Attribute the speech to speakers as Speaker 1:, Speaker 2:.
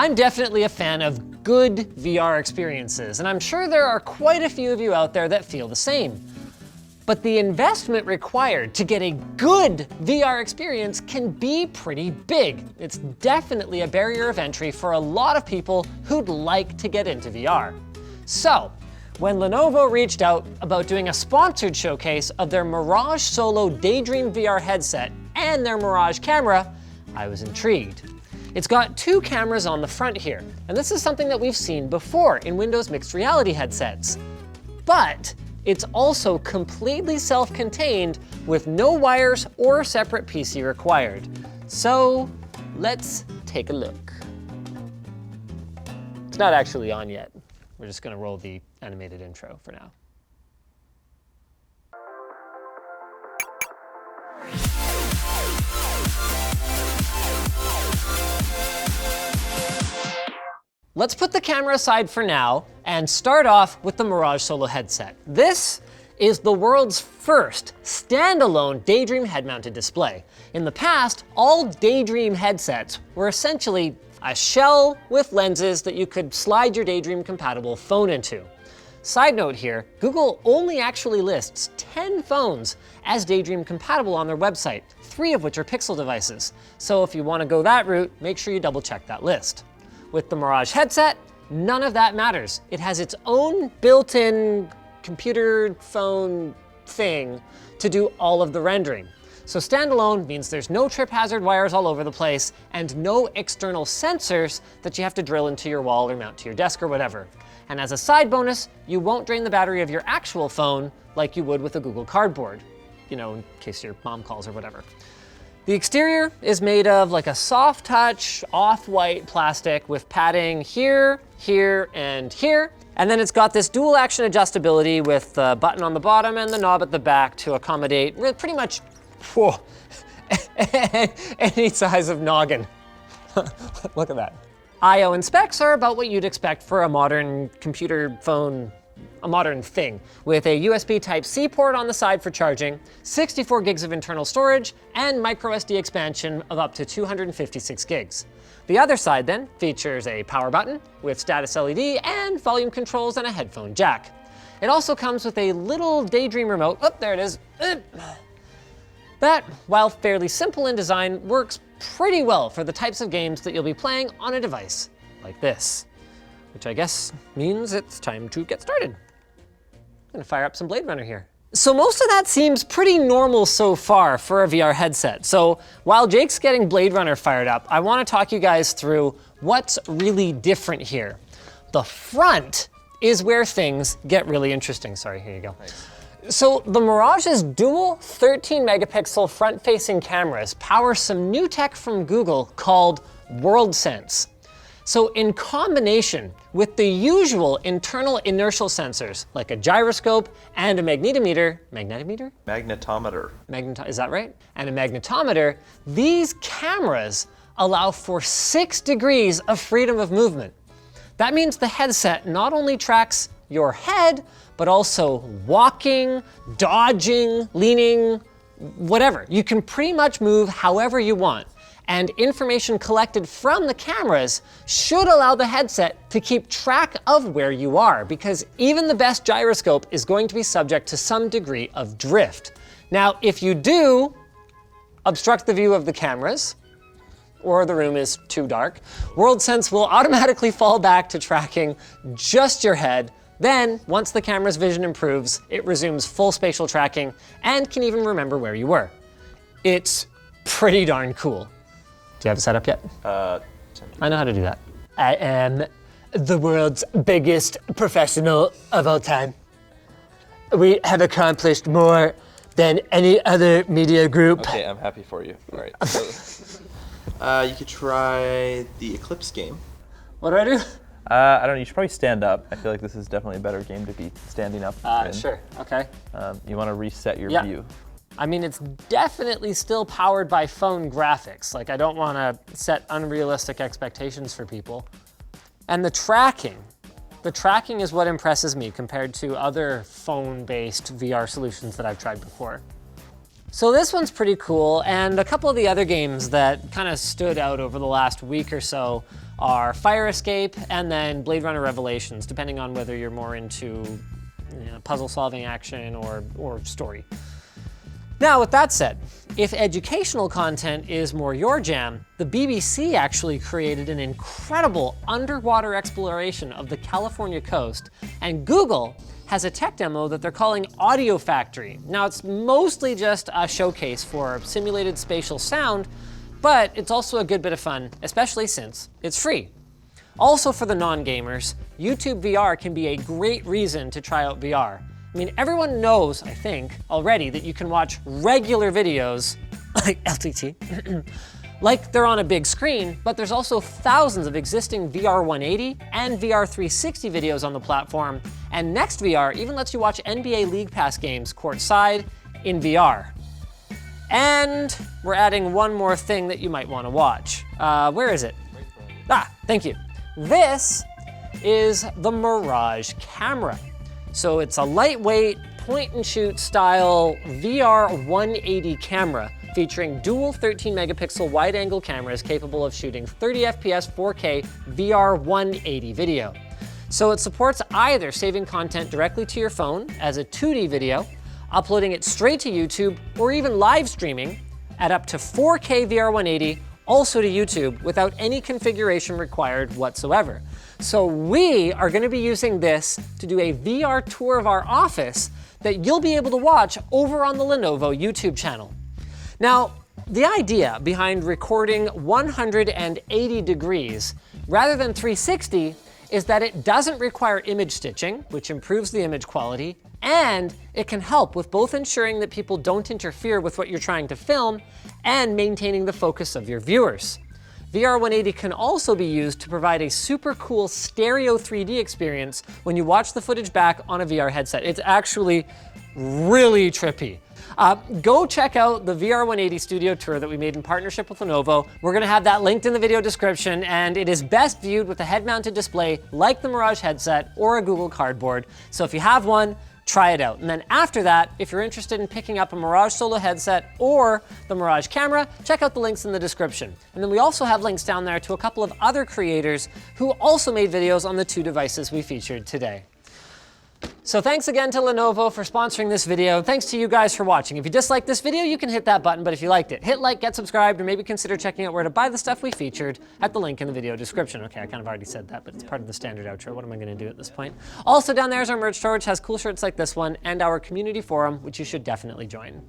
Speaker 1: I'm definitely a fan of good VR experiences, and I'm sure there are quite a few of you out there that feel the same. But the investment required to get a good VR experience can be pretty big. It's definitely a barrier of entry for a lot of people who'd like to get into VR. So, when Lenovo reached out about doing a sponsored showcase of their Mirage Solo Daydream VR headset and their Mirage camera, I was intrigued. It's got two cameras on the front here, and this is something that we've seen before in Windows mixed reality headsets. But it's also completely self-contained with no wires or separate PC required. So let's take a look. It's not actually on yet. We're just gonna roll the animated intro for now. Let's put the camera aside for now and start off with the Mirage Solo headset. This is the world's first standalone Daydream head-mounted display. In the past, all Daydream headsets were essentially a shell with lenses that you could slide your Daydream-compatible phone into. Side note here, Google only actually lists 10 phones as Daydream compatible on their website, 3 of which are Pixel devices. So if you want to go that route, make sure you double check that list. With the Mirage headset, none of that matters. It has its own built-in computer phone thing to do all of the rendering. So standalone means there's no trip hazard wires all over the place and no external sensors that you have to drill into your wall or mount to your desk or whatever. And as a side bonus, you won't drain the battery of your actual phone like you would with a Google Cardboard, you know, in case your mom calls or whatever. The exterior is made of like a soft touch, off-white plastic with padding here, here, and here. And then it's got this dual action adjustability with the button on the bottom and the knob at the back to accommodate pretty much, whoa, any size of noggin. Look at that. I/O and specs are about what you'd expect for a modern computer phone, a modern thing, with a USB Type-C port on the side for charging, 64 gigs of internal storage, and microSD expansion of up to 256 gigs. The other side then features a power button with status LED and volume controls and a headphone jack. It also comes with a little Daydream remote, oh, there it is. That, while fairly simple in design, works pretty well for the types of games that you'll be playing on a device like this. Which I guess means it's time to get started. I'm gonna fire up some Blade Runner here. So most of that seems pretty normal so far for a VR headset. So while Jake's getting Blade Runner fired up, I wanna talk you guys through what's really different here. The front is where things get really interesting. Sorry, here you go. Nice. So the Mirage's dual 13 megapixel front-facing cameras power some new tech from Google called WorldsSense. So in combination with the usual internal inertial sensors, like a gyroscope and a magnetometer, is that right? And a magnetometer, these cameras allow for 6 degrees of freedom of movement. That means the headset not only tracks your head, but also walking, dodging, leaning, whatever. You can pretty much move however you want. And information collected from the cameras should allow the headset to keep track of where you are, because even the best gyroscope is going to be subject to some degree of drift. Now, if you do obstruct the view of the cameras, or the room is too dark, WorldsSense will automatically fall back to tracking just your head. Then, once the camera's vision improves, it resumes full spatial tracking and can even remember where you were. It's pretty darn cool. Do you have it set up yet? I know how to do that. I am the world's biggest professional of all time. We have accomplished more than any other media group.
Speaker 2: Okay, I'm happy for you. All right. So, you could try the Eclipse game.
Speaker 1: What do I do?
Speaker 2: I don't know, you should probably stand up. I feel like this is definitely a better game to be standing up in.
Speaker 1: Sure, okay.
Speaker 2: You want to reset your view.
Speaker 1: I mean, it's definitely still powered by phone graphics. Like, I don't want to set unrealistic expectations for people. And the tracking is what impresses me compared to other phone-based VR solutions that I've tried before. So this one's pretty cool, and a couple of the other games that kind of stood out over the last week or so are Fire Escape and then Blade Runner Revelations, depending on whether you're more into puzzle solving action or story. Now, with that said, if educational content is more your jam, the BBC actually created an incredible underwater exploration of the California coast, and Google has a tech demo that they're calling Audio Factory. Now, it's mostly just a showcase for simulated spatial sound, but it's also a good bit of fun, especially since it's free. Also, for the non-gamers, YouTube VR can be a great reason to try out VR. I mean, everyone knows, I think, already that you can watch regular videos, like LTT, like they're on a big screen, but there's also thousands of existing VR 180 and VR 360 videos on the platform, and NextVR even lets you watch NBA League Pass games courtside in VR. And we're adding one more thing that you might want to watch. Where is it? Thank you. This is the Mirage camera. So it's a lightweight, point-and-shoot style VR 180 camera featuring dual 13 megapixel wide-angle cameras capable of shooting 30 FPS 4K VR 180 video. So it supports either saving content directly to your phone as a 2D video, uploading it straight to YouTube, or even live streaming at up to 4K VR 180 also to YouTube without any configuration required whatsoever. So we are going to be using this to do a VR tour of our office that you'll be able to watch over on the Lenovo YouTube channel. Now, the idea behind recording 180 degrees rather than 360 is that it doesn't require image stitching, which improves the image quality, and it can help with both ensuring that people don't interfere with what you're trying to film and maintaining the focus of your viewers. VR 180 can also be used to provide a super cool stereo 3D experience when you watch the footage back on a VR headset. It's actually really trippy. Go check out the VR 180 studio tour that we made in partnership with Lenovo. We're gonna have that linked in the video description, and it is best viewed with a head-mounted display like the Mirage headset or a Google Cardboard. So if you have one, try it out. And then after that, if you're interested in picking up a Mirage Solo headset or the Mirage camera, check out the links in the description. And then we also have links down there to a couple of other creators who also made videos on the two devices we featured today. So thanks again to Lenovo for sponsoring this video. Thanks to you guys for watching. If you disliked this video, you can hit that button, but if you liked it, hit like, get subscribed, or maybe consider checking out where to buy the stuff we featured at the link in the video description. Okay, I kind of already said that, but it's part of the standard outro. What am I gonna do at this point? Also down there is our merch store, which has cool shirts like this one, and our community forum, which you should definitely join.